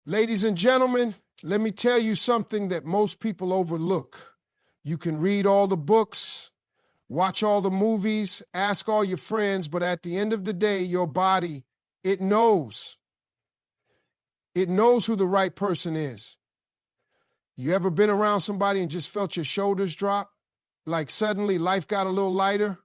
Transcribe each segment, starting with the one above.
Ladies and gentlemen, let me tell you something that most people overlook. You can read all the books, watch all the movies, ask all your friends, but at the end of the day, your body, it knows. It knows who the right person is. You ever been around somebody and just felt your shoulders drop? Like suddenly life got a little lighter?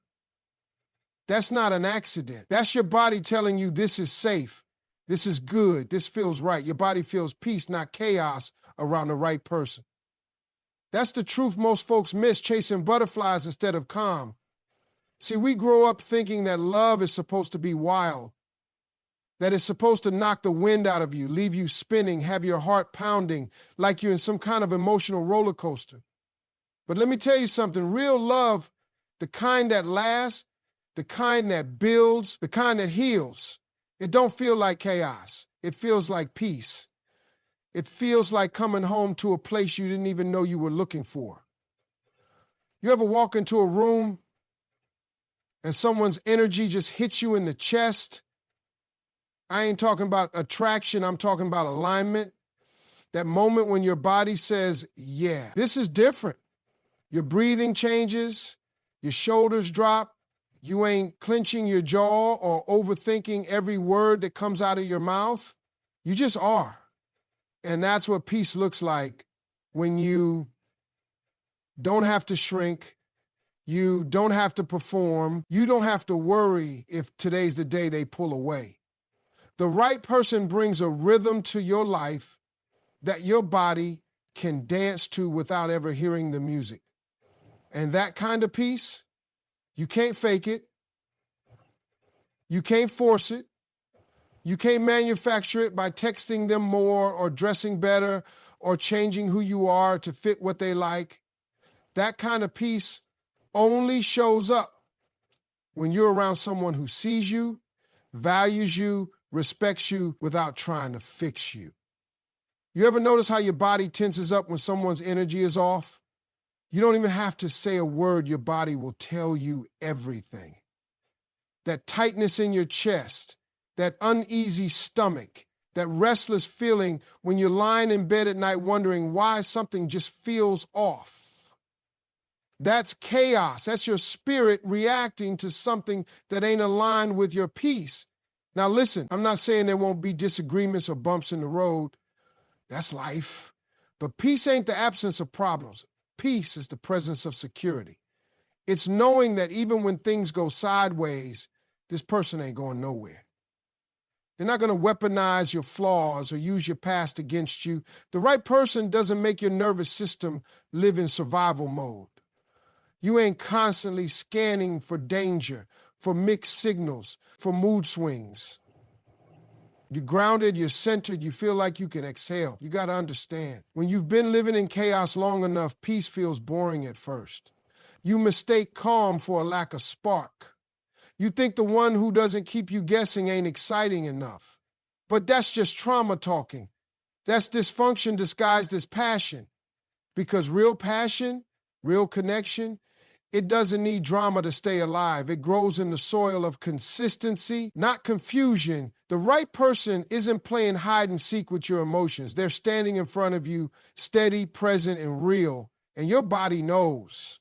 That's not an accident. That's your body telling you this is safe. This is good. This feels right. Your body feels peace, not chaos, around the right person. That's the truth most folks miss, chasing butterflies instead of calm. See, we grow up thinking that love is supposed to be wild, that it's supposed to knock the wind out of you, leave you spinning, have your heart pounding like you're in some kind of emotional roller coaster. But let me tell you something, real love, the kind that lasts, the kind that builds, the kind that heals, it don't feel like chaos. It feels like peace. It feels like coming home to a place you didn't even know you were looking for. You ever walk into a room and someone's energy just hits you in the chest? I ain't talking about attraction, I'm talking about alignment. That moment when your body says, yeah, this is different. Your breathing changes, your shoulders drop, you ain't clenching your jaw or overthinking every word that comes out of your mouth. You just are. And that's what peace looks like when you don't have to shrink, you don't have to perform, you don't have to worry if today's the day they pull away. The right person brings a rhythm to your life that your body can dance to without ever hearing the music. And that kind of peace, you can't fake it. You can't force it. You can't manufacture it by texting them more or dressing better or changing who you are to fit what they like. That kind of peace only shows up when you're around someone who sees you, values you, respects you without trying to fix you. You ever notice how your body tenses up when someone's energy is off? You don't even have to say a word, your body will tell you everything. That tightness in your chest, that uneasy stomach, that restless feeling when you're lying in bed at night wondering why something just feels off. That's chaos. That's your spirit reacting to something that ain't aligned with your peace. Now listen, I'm not saying there won't be disagreements or bumps in the road. That's life. But peace ain't the absence of problems. Peace is the presence of security. It's knowing that even when things go sideways, this person ain't going nowhere. They're not going to weaponize your flaws or use your past against you. The right person doesn't make your nervous system live in survival mode. You ain't constantly scanning for danger, for mixed signals, for mood swings. You're grounded, you're centered, you feel like you can exhale. You got to understand, when you've been living in chaos long enough, peace feels boring at first. You mistake calm for a lack of spark. You think the one who doesn't keep you guessing ain't exciting enough. But that's just trauma talking. That's dysfunction disguised as passion. Because real passion, real connection, it doesn't need drama to stay alive. It grows in the soil of consistency, not confusion. The right person isn't playing hide and seek with your emotions. They're standing in front of you, steady, present, and real. And your body knows.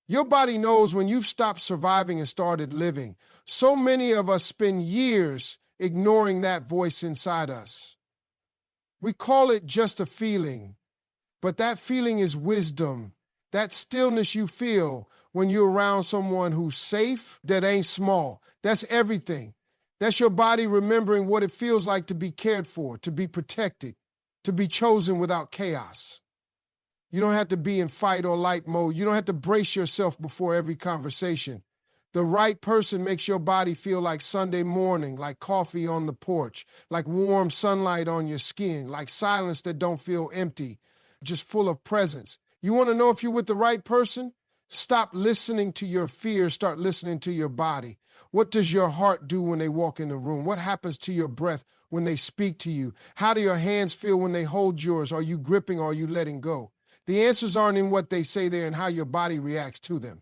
Your body knows when you've stopped surviving and started living. So many of us spend years ignoring that voice inside us. We call it just a feeling, but that feeling is wisdom. That stillness you feel when you're around someone who's safe, that ain't small. That's everything. That's your body remembering what it feels like to be cared for, to be protected, to be chosen without chaos. You don't have to be in fight or light mode. You don't have to brace yourself before every conversation. The right person makes your body feel like Sunday morning, like coffee on the porch, like warm sunlight on your skin, like silence that don't feel empty, just full of presence. You want to know if you're with the right person? Stop listening to your fears, start listening to your body. What does your heart do when they walk in the room? What happens to your breath when they speak to you? How do your hands feel when they hold yours? Are you gripping or are you letting go? The answers aren't in what they say, they're in how your body reacts to them.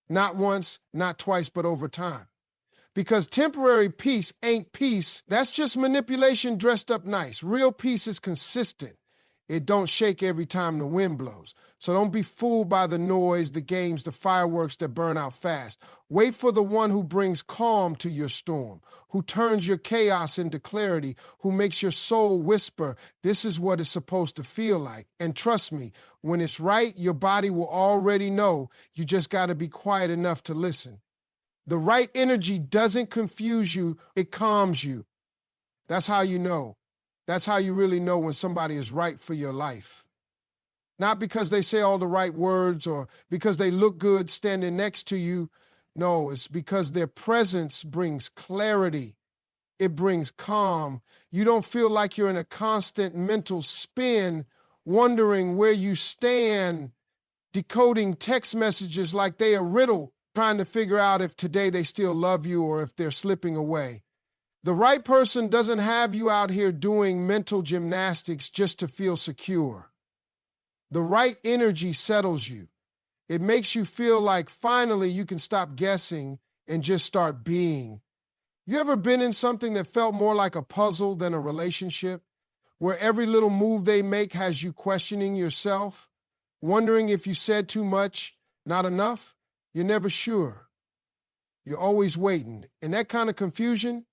Not once, not twice, but over time. Because temporary peace ain't peace. That's just manipulation dressed up nice. Real peace is consistent. It don't shake every time the wind blows. So don't be fooled by the noise, the games, the fireworks that burn out fast. Wait for the one who brings calm to your storm, who turns your chaos into clarity, who makes your soul whisper, this is what it's supposed to feel like. And trust me, when it's right, your body will already know. You just got to be quiet enough to listen. The right energy doesn't confuse you, it calms you. That's how you know. That's how you really know when somebody is right for your life. Not because they say all the right words or because they look good standing next to you. No, it's because their presence brings clarity. It brings calm. You don't feel like you're in a constant mental spin, wondering where you stand, decoding text messages like they a riddle, trying to figure out if today they still love you or if they're slipping away. The right person doesn't have you out here doing mental gymnastics just to feel secure. The right energy settles you. It makes you feel like finally you can stop guessing and just start being. You ever been in something that felt more like a puzzle than a relationship, where every little move they make has you questioning yourself, wondering if you said too much, not enough? You're never sure. You're always waiting. And that kind of confusion,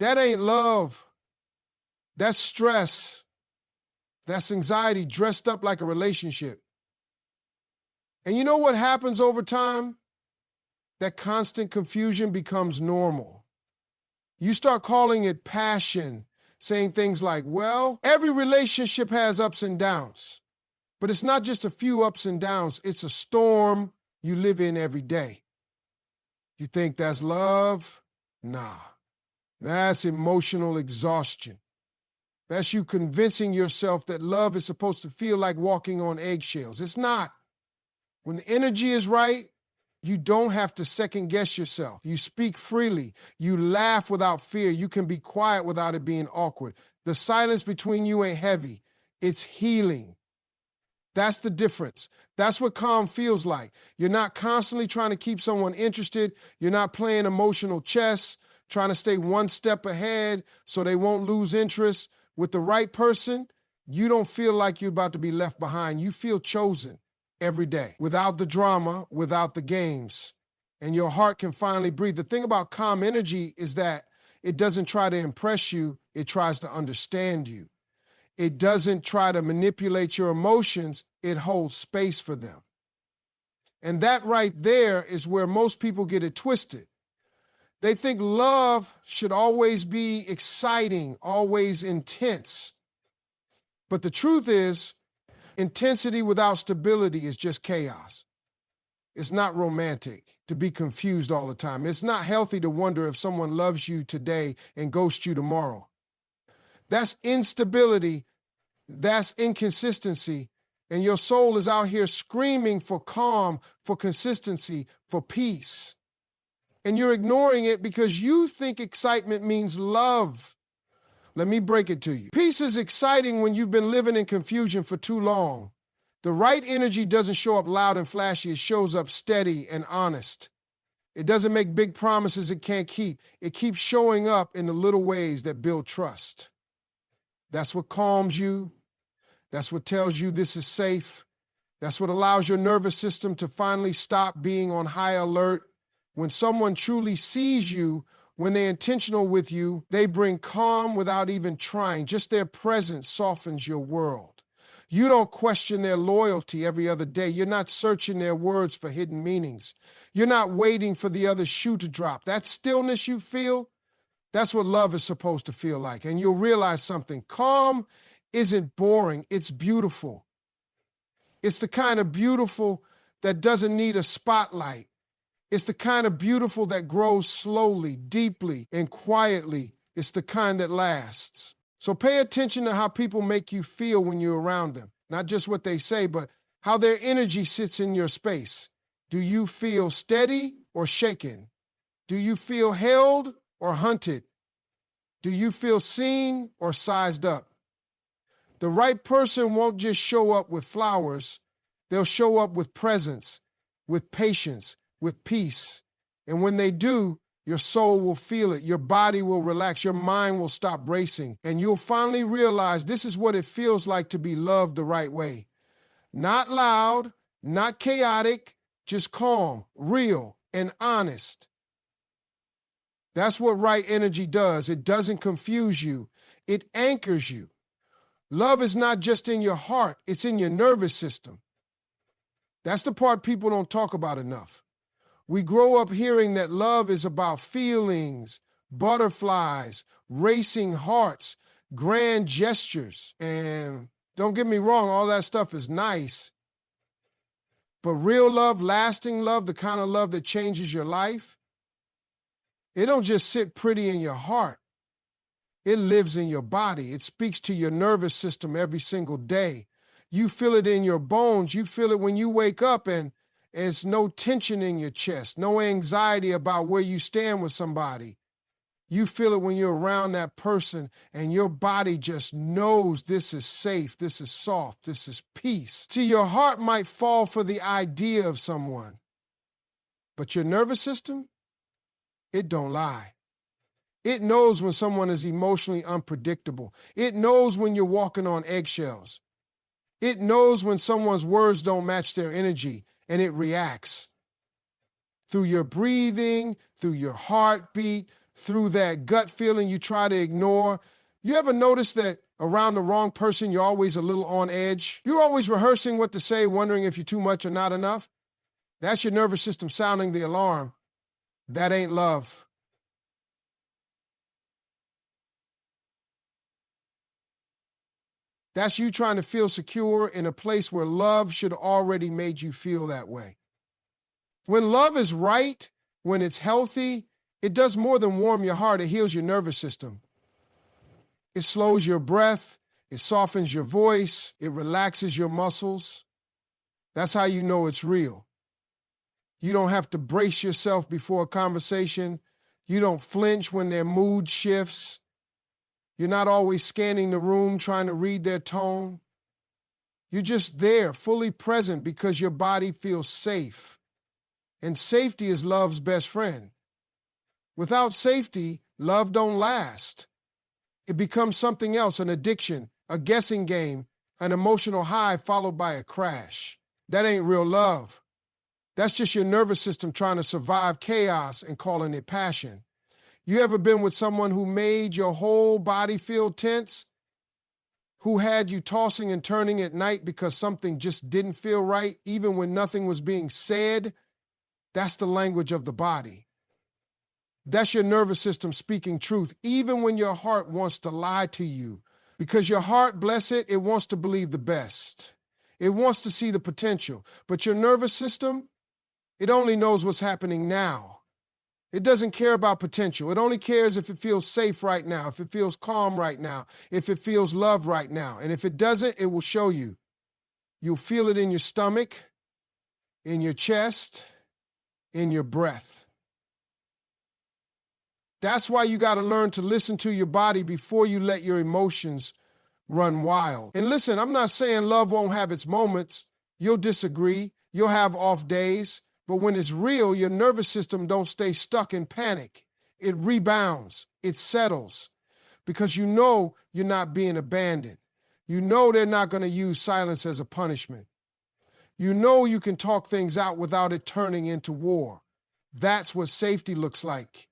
that ain't love. That's stress. That's anxiety dressed up like a relationship. And you know what happens over time? That constant confusion becomes normal. You start calling it passion, saying things like, well, every relationship has ups and downs. But it's not just a few ups and downs, it's a storm you live in every day. You think that's love? Nah, that's emotional exhaustion. That's you convincing yourself that love is supposed to feel like walking on eggshells. It's not. When the energy is right, you don't have to second guess yourself. You speak freely. You laugh without fear. You can be quiet without it being awkward. The silence between you ain't heavy. It's healing. That's the difference. That's what calm feels like. You're not constantly trying to keep someone interested. You're not playing emotional chess, trying to stay one step ahead so they won't lose interest. With the right person, you don't feel like you're about to be left behind. You feel chosen every day, without the drama, without the games, and your heart can finally breathe. The thing about calm energy is that it doesn't try to impress you, it tries to understand you. It doesn't try to manipulate your emotions, it holds space for them. And that right there is where most people get it twisted. They think love should always be exciting, always intense. But the truth is, intensity without stability is just chaos. It's not romantic to be confused all the time. It's not healthy to wonder if someone loves you today and ghosts you tomorrow. That's instability, that's inconsistency, and your soul is out here screaming for calm, for consistency, for peace. And you're ignoring it because you think excitement means love. Let me break it to you. Peace is exciting when you've been living in confusion for too long. The right energy doesn't show up loud and flashy. It shows up steady and honest. It doesn't make big promises it can't keep. It keeps showing up in the little ways that build trust. That's what calms you. That's what tells you this is safe. That's what allows your nervous system to finally stop being on high alert. When someone truly sees you, when they're intentional with you, they bring calm without even trying. Just their presence softens your world. You don't question their loyalty every other day. You're not searching their words for hidden meanings. You're not waiting for the other shoe to drop. That stillness you feel, that's what love is supposed to feel like. And you'll realize something. Calm isn't boring. It's beautiful. It's the kind of beautiful that doesn't need a spotlight. It's the kind of beautiful that grows slowly, deeply, and quietly. It's the kind that lasts. So pay attention to how people make you feel when you're around them. Not just what they say, but how their energy sits in your space. Do you feel steady or shaken? Do you feel held or hunted? Do you feel seen or sized up? The right person won't just show up with flowers. They'll show up with presence, with patience, with peace. And when they do, Your soul will feel it. Your body will relax. Your mind will stop racing. And you'll finally realize this is what it feels like to be loved the right way. Not loud, not chaotic, just calm, real, and honest. That's what right energy does. It doesn't confuse you. It anchors you. Love is not just in your heart, it's in your nervous system. That's the part people don't talk about enough. We grow up hearing that love is about feelings, butterflies, racing hearts, grand gestures. And don't get me wrong, all that stuff is nice. But real love, lasting love, the kind of love that changes your life, it don't just sit pretty in your heart. It lives in your body. It speaks to your nervous system every single day. You feel it in your bones. You feel it when you wake up, and there's no tension in your chest, no anxiety about where you stand with somebody. You feel it when you're around that person, and your body just knows this is safe, this is soft, this is peace. See, your heart might fall for the idea of someone, but your nervous system, it don't lie. It knows when someone is emotionally unpredictable. It knows when you're walking on eggshells. It knows when someone's words don't match their energy, and it reacts. Through your breathing, through your heartbeat, through that gut feeling you try to ignore. You ever notice that around the wrong person, you're always a little on edge? You're always rehearsing what to say, wondering if you're too much or not enough? That's your nervous system sounding the alarm. That ain't love. That's you trying to feel secure in a place where love should already made you feel that way. When love is right, when it's healthy, it does more than warm your heart, it heals your nervous system. It slows your breath, it softens your voice, it relaxes your muscles. That's how you know it's real. You don't have to brace yourself before a conversation. You don't flinch when their mood shifts. You're not always scanning the room trying to read their tone. You're just there, fully present, because your body feels safe. And safety is love's best friend. Without safety, love don't last. It becomes something else, an addiction, a guessing game, an emotional high followed by a crash. That ain't real love. That's just your nervous system trying to survive chaos and calling it passion. You ever been with someone who made your whole body feel tense? Who had you tossing and turning at night because something just didn't feel right, even when nothing was being said? That's the language of the body. That's your nervous system speaking truth, even when your heart wants to lie to you. Because your heart, bless it, it wants to believe the best. It wants to see the potential. But your nervous system, it only knows what's happening now. It doesn't care about potential. It only cares if it feels safe right now, if it feels calm right now, if it feels love right now. And if it doesn't, it will show you. You'll feel it in your stomach, in your chest, in your breath. That's why you got to learn to listen to your body before you let your emotions run wild. And listen, I'm not saying love won't have its moments. You'll disagree. You'll have off days. But when it's real, your nervous system don't stay stuck in panic. It rebounds. It settles. Because you know you're not being abandoned. You know they're not going to use silence as a punishment. You know you can talk things out without it turning into war. That's what safety looks like.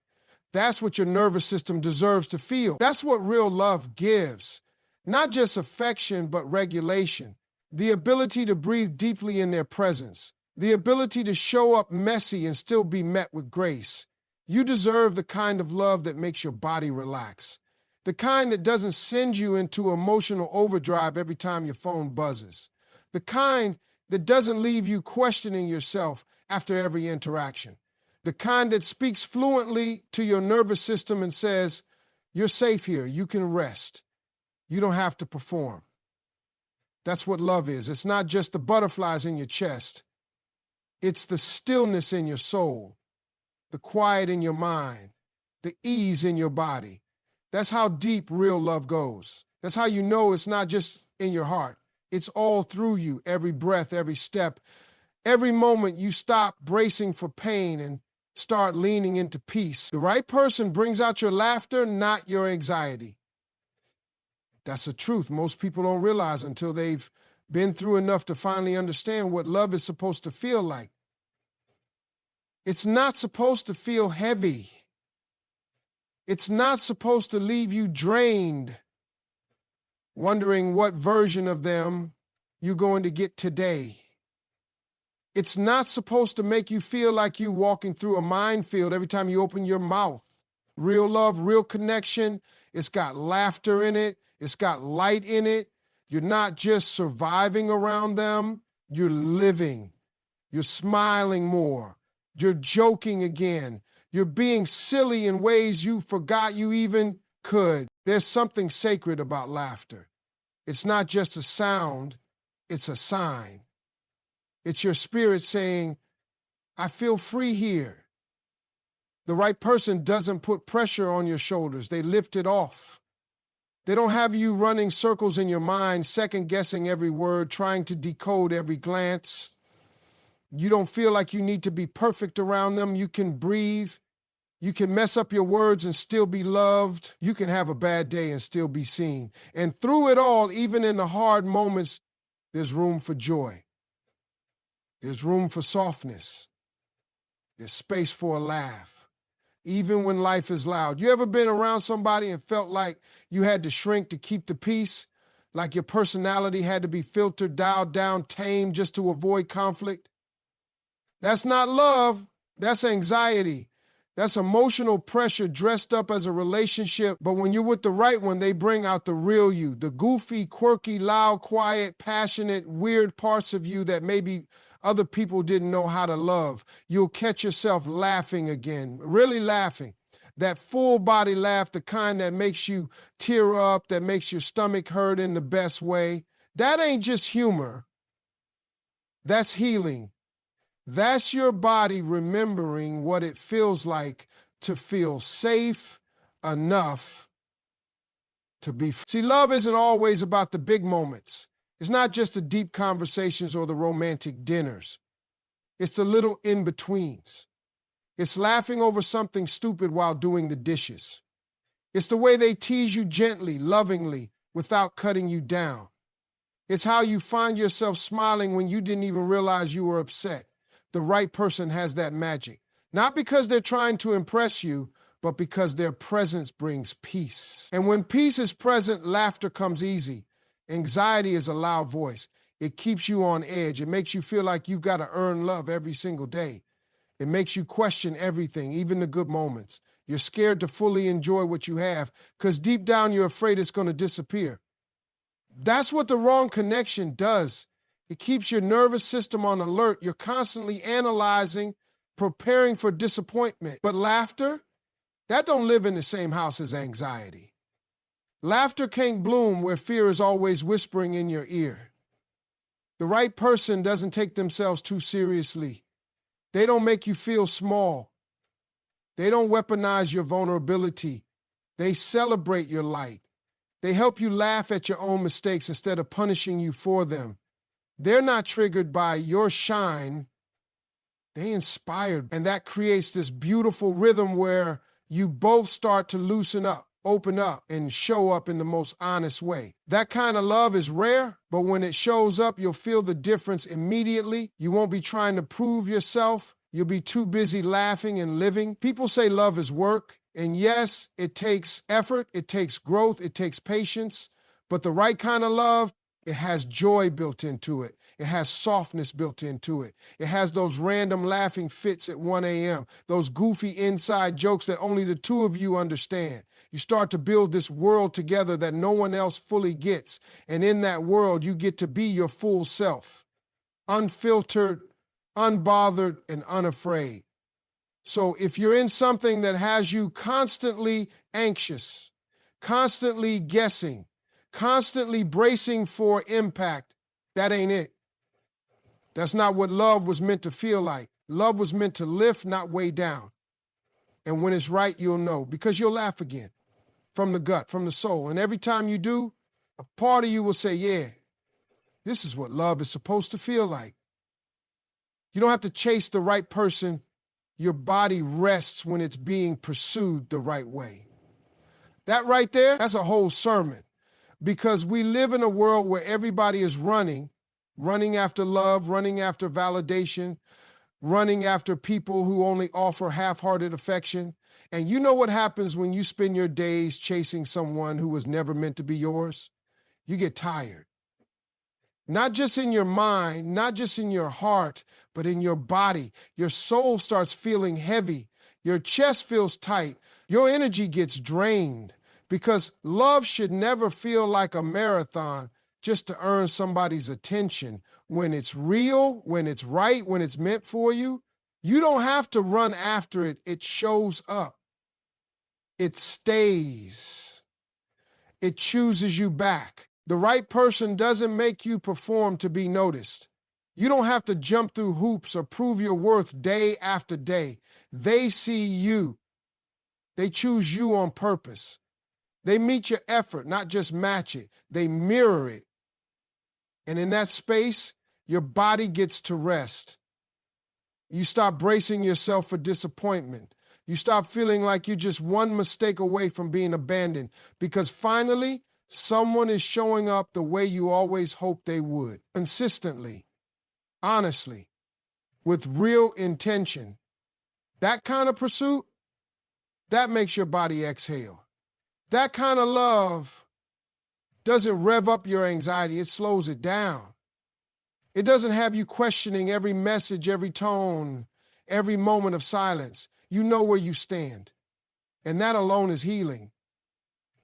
That's what your nervous system deserves to feel. That's what real love gives. Not just affection, but regulation. The ability to breathe deeply in their presence. The ability to show up messy and still be met with grace. You deserve the kind of love that makes your body relax. The kind that doesn't send you into emotional overdrive every time your phone buzzes. The kind that doesn't leave you questioning yourself after every interaction. The kind that speaks fluently to your nervous system and says, you're safe here, you can rest. You don't have to perform. That's what love is. It's not just the butterflies in your chest. It's the stillness in your soul, the quiet in your mind, the ease in your body. That's how deep real love goes. That's how you know it's not just in your heart. It's all through you, every breath, every step, every moment you stop bracing for pain and start leaning into peace. The right person brings out your laughter, not your anxiety. That's the truth. Most people don't realize until they've been through enough to finally understand what love is supposed to feel like. It's not supposed to feel heavy. It's not supposed to leave you drained, wondering what version of them you're going to get today. It's not supposed to make you feel like you're walking through a minefield every time you open your mouth. Real love, real connection, it's got laughter in it. It's got light in it. You're not just surviving around them. You're living. You're smiling more. You're joking again. You're being silly in ways you forgot you even could. There's something sacred about laughter. It's not just a sound, it's a sign. It's your spirit saying, I feel free here. The right person doesn't put pressure on your shoulders. They lift it off. They don't have you running circles in your mind, second-guessing every word, trying to decode every glance. You don't feel like you need to be perfect around them. You can breathe. You can mess up your words and still be loved. You can have a bad day and still be seen. And through it all, even in the hard moments, there's room for joy. There's room for softness. There's space for a laugh. Even when life is loud. You ever been around somebody and felt like you had to shrink to keep the peace? Like your personality had to be filtered, dialed down, tamed just to avoid conflict? That's not love. That's anxiety. That's emotional pressure dressed up as a relationship. But when you're with the right one, they bring out the real you, the goofy, quirky, loud, quiet, passionate, weird parts of you that maybe other people didn't know how to love. You'll catch yourself laughing again, really laughing. That full body laugh, the kind that makes you tear up, that makes your stomach hurt in the best way. That ain't just humor. That's healing. That's your body remembering what it feels like to feel safe enough to be. See, love isn't always about the big moments. It's not just the deep conversations or the romantic dinners. It's the little in-betweens. It's laughing over something stupid while doing the dishes. It's the way they tease you gently, lovingly, without cutting you down. It's how you find yourself smiling when you didn't even realize you were upset. The right person has that magic. Not because they're trying to impress you, but because their presence brings peace. And when peace is present, laughter comes easy. Anxiety is a loud voice. It keeps you on edge. It makes you feel like you've got to earn love every single day. It makes you question everything, even the good moments. You're scared to fully enjoy what you have because deep down you're afraid it's going to disappear. That's what the wrong connection does. It keeps your nervous system on alert. You're constantly analyzing, preparing for disappointment. But laughter, that don't live in the same house as anxiety. Laughter can't bloom where fear is always whispering in your ear. The right person doesn't take themselves too seriously. They don't make you feel small. They don't weaponize your vulnerability. They celebrate your light. They help you laugh at your own mistakes instead of punishing you for them. They're not triggered by your shine. They inspired. And that creates this beautiful rhythm where you both start to loosen up, open up, and show up in the most honest way. That kind of love is rare, but when it shows up, you'll feel the difference immediately. You won't be trying to prove yourself. You'll be too busy laughing and living. People say love is work, and yes, it takes effort, it takes growth, it takes patience, but the right kind of love, it has joy built into it. It has softness built into it. It has those random laughing fits at 1 a.m., those goofy inside jokes that only the two of you understand. You start to build this world together that no one else fully gets. And in that world, you get to be your full self, unfiltered, unbothered, and unafraid. So if you're in something that has you constantly anxious, constantly guessing, constantly bracing for impact, that ain't it. That's not what love was meant to feel like. Love was meant to lift, not weigh down. And when it's right, you'll know, because you'll laugh again from the gut, from the soul. And every time you do, a part of you will say, yeah, this is what love is supposed to feel like. You don't have to chase the right person. your body rests when it's being pursued the right way. That right there, that's a whole sermon. Because we live in a world where everybody is running after love, running after validation, running after people who only offer half-hearted affection. And you know what happens when you spend your days chasing someone who was never meant to be yours? You get tired. Not just in your mind, not just in your heart, but in your body. Your soul starts feeling heavy. Your chest feels tight. Your energy gets drained. Because love should never feel like a marathon just to earn somebody's attention. When it's real, when it's right, when it's meant for you, you don't have to run after it. It shows up. It stays. It chooses you back. The right person doesn't make you perform to be noticed. You don't have to jump through hoops or prove your worth day after day. They see you. They choose you on purpose. They meet your effort, not just match it. They mirror it. And in that space, your body gets to rest. You stop bracing yourself for disappointment. You stop feeling like you're just one mistake away from being abandoned, because finally, someone is showing up the way you always hoped they would. Consistently, honestly, with real intention. That kind of pursuit, that makes your body exhale. That kind of love doesn't rev up your anxiety, it slows it down. It doesn't have you questioning every message, every tone, every moment of silence. You know where you stand. And that alone is healing.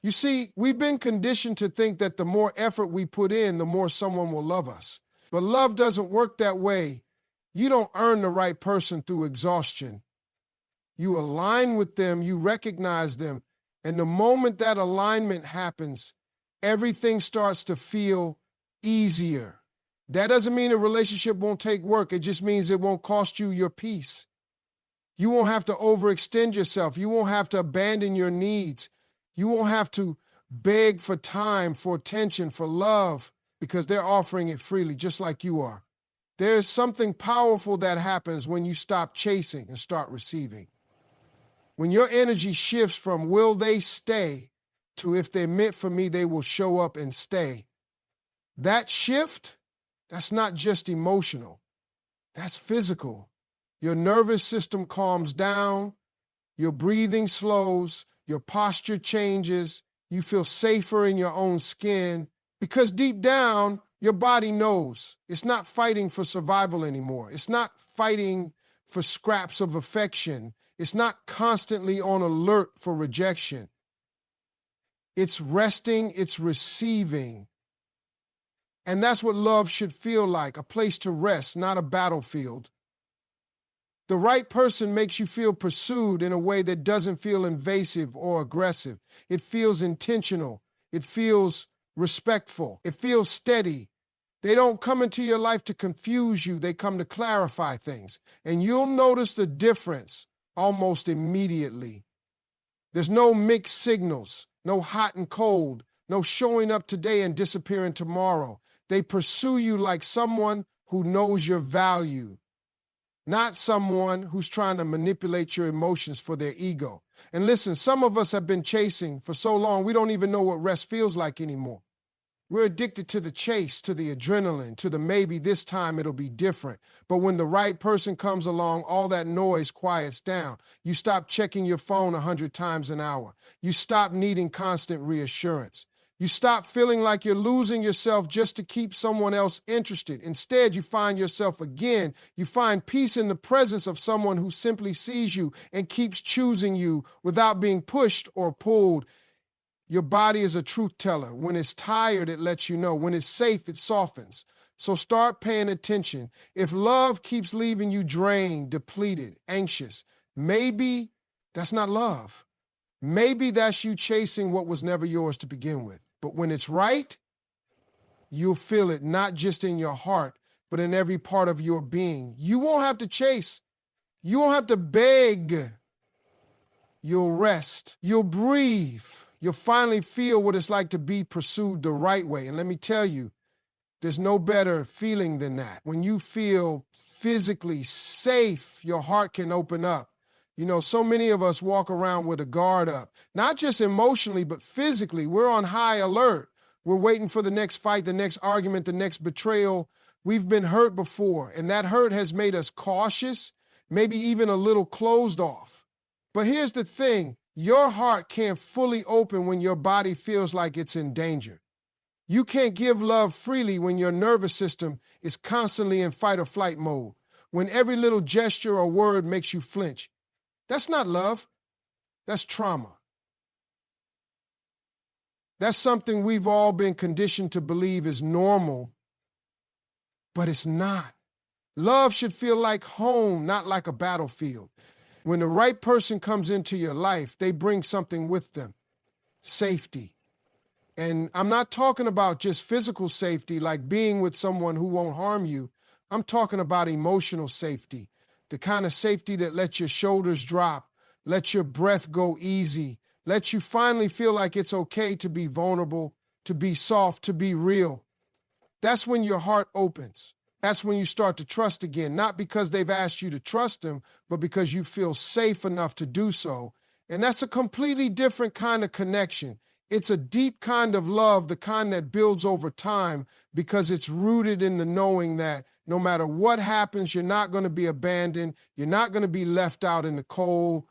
You see, we've been conditioned to think that the more effort we put in, the more someone will love us. But love doesn't work that way. You don't earn the right person through exhaustion. You align with them, you recognize them, and the moment that alignment happens, everything starts to feel easier. That doesn't mean a relationship won't take work. It just means it won't cost you your peace. You won't have to overextend yourself. You won't have to abandon your needs. You won't have to beg for time, for attention, for love, because they're offering it freely, just like you are. There's something powerful that happens when you stop chasing and start receiving. When your energy shifts from will they stay to if they're meant for me, they will show up and stay. That shift, that's not just emotional, that's physical. Your nervous system calms down, your breathing slows, your posture changes, you feel safer in your own skin, because deep down, your body knows it's not fighting for survival anymore. It's not fighting for scraps of affection. It's not constantly on alert for rejection. It's resting, it's receiving. And that's what love should feel like, a place to rest, not a battlefield. The right person makes you feel pursued in a way that doesn't feel invasive or aggressive. It feels intentional. It feels respectful. It feels steady. They don't come into your life to confuse you. They come to clarify things. And you'll notice the difference almost immediately. There's no mixed signals, no hot and cold, no showing up today and disappearing tomorrow. They pursue you like someone who knows your value, not someone who's trying to manipulate your emotions for their ego. And listen, some of us have been chasing for so long, we don't even know what rest feels like anymore. We're addicted to the chase, to the adrenaline, to the maybe this time it'll be different. But when the right person comes along, all that noise quiets down. You stop checking your phone 100 times an hour. You stop needing constant reassurance. You stop feeling like you're losing yourself just to keep someone else interested. Instead, you find yourself again. You find peace in the presence of someone who simply sees you and keeps choosing you without being pushed or pulled. Your body is a truth teller. When it's tired, it lets you know. When it's safe, it softens. So start paying attention. If love keeps leaving you drained, depleted, anxious, maybe that's not love. Maybe that's you chasing what was never yours to begin with. But when it's right, you'll feel it not just in your heart, but in every part of your being. You won't have to chase. You won't have to beg. You'll rest. You'll breathe. You'll finally feel what it's like to be pursued the right way. And let me tell you, There's no better feeling than that. When you feel physically safe, your heart can open up. You know, so many of us walk around with a guard up, not just emotionally, but physically. We're on high alert. We're waiting for the next fight, the next argument, the next betrayal. We've been hurt before, and that hurt has made us cautious, maybe even a little closed off. But here's the thing, your heart can't fully open when your body feels like it's in danger. You can't give love freely when your nervous system is constantly in fight or flight mode, when every little gesture or word makes you flinch. That's not love. That's trauma. That's something we've all been conditioned to believe is normal, but it's not. Love should feel like home, not like a battlefield. When the right person comes into your life, they bring something with them, safety. And I'm not talking about just physical safety, like being with someone who won't harm you. I'm talking about emotional safety, the kind of safety that lets your shoulders drop, lets your breath go easy, lets you finally feel like it's okay to be vulnerable, to be soft, to be real. That's when your heart opens. That's when you start to trust again, not because they've asked you to trust them, but because you feel safe enough to do so. And that's a completely different kind of connection. It's a deep kind of love, the kind that builds over time because it's rooted in the knowing that no matter what happens, you're not going to be abandoned. You're not going to be left out in the cold.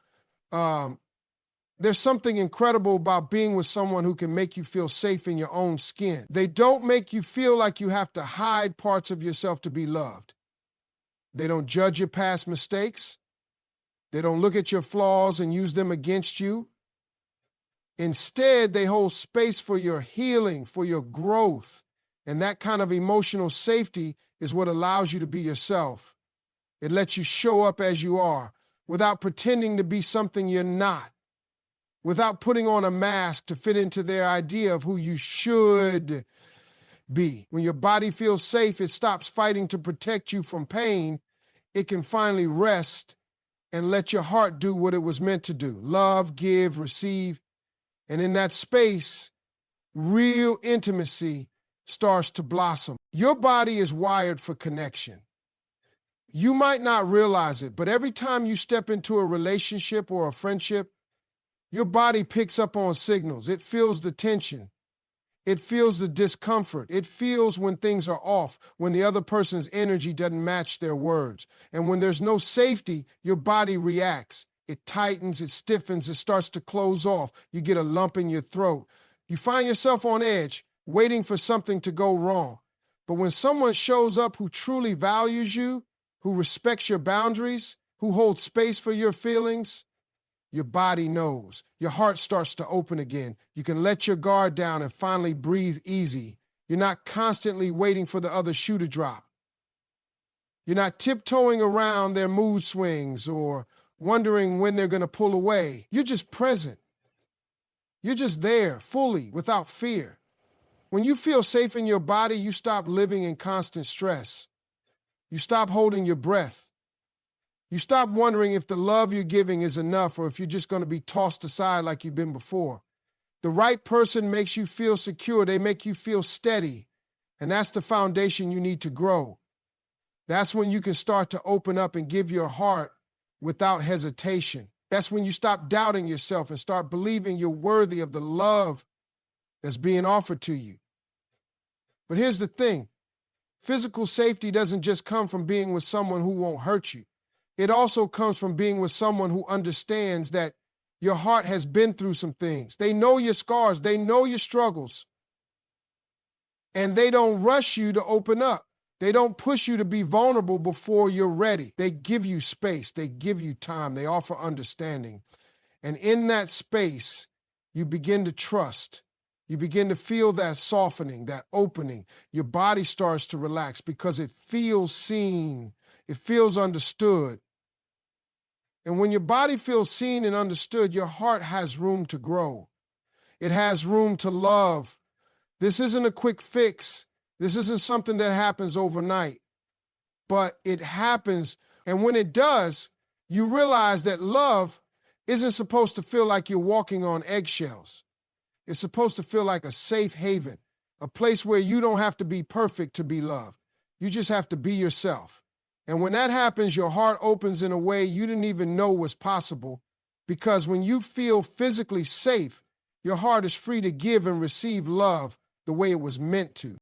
There's something incredible about being with someone who can make you feel safe in your own skin. They don't make you feel like you have to hide parts of yourself to be loved. They don't judge your past mistakes. They don't look at your flaws and use them against you. Instead, they hold space for your healing, for your growth. And that kind of emotional safety is what allows you to be yourself. It lets you show up as you are without pretending to be something you're not, without putting on a mask to fit into their idea of who you should be. When your body feels safe, it stops fighting to protect you from pain. It can finally rest and let your heart do what it was meant to do. Love, give, receive. And in that space, real intimacy starts to blossom. Your body is wired for connection. You might not realize it, but every time you step into a relationship or a friendship, your body picks up on signals. It feels the tension. It feels the discomfort. It feels when things are off, when the other person's energy doesn't match their words. And when there's no safety, your body reacts. It tightens, it stiffens, it starts to close off. You get a lump in your throat. You find yourself on edge, waiting for something to go wrong. But when someone shows up who truly values you, who respects your boundaries, who holds space for your feelings, your body knows. Your heart starts to open again. You can let your guard down and finally breathe easy. You're not constantly waiting for the other shoe to drop. You're not tiptoeing around their mood swings or wondering when they're going to pull away. You're just present. You're just there, fully, without fear. When you feel safe in your body, you stop living in constant stress. You stop holding your breath. You stop wondering if the love you're giving is enough or if you're just going to be tossed aside like you've been before. The right person makes you feel secure. They make you feel steady. And that's the foundation you need to grow. That's when you can start to open up and give your heart without hesitation. That's when you stop doubting yourself and start believing you're worthy of the love that's being offered to you. But here's the thing. Physical safety doesn't just come from being with someone who won't hurt you. It also comes from being with someone who understands that your heart has been through some things. They know your scars. They know your struggles. And they don't rush you to open up. They don't push you to be vulnerable before you're ready. They give you space. They give you time. They offer understanding. And in that space, you begin to trust. You begin to feel that softening, that opening. Your body starts to relax because it feels seen. It feels understood. And when your body feels seen and understood, your heart has room to grow. It has room to love. This isn't a quick fix. This isn't something that happens overnight, but it happens. And when it does, you realize that love isn't supposed to feel like you're walking on eggshells. It's supposed to feel like a safe haven, a place where you don't have to be perfect to be loved. You just have to be yourself. And when that happens, your heart opens in a way you didn't even know was possible, because when you feel physically safe, your heart is free to give and receive love the way it was meant to.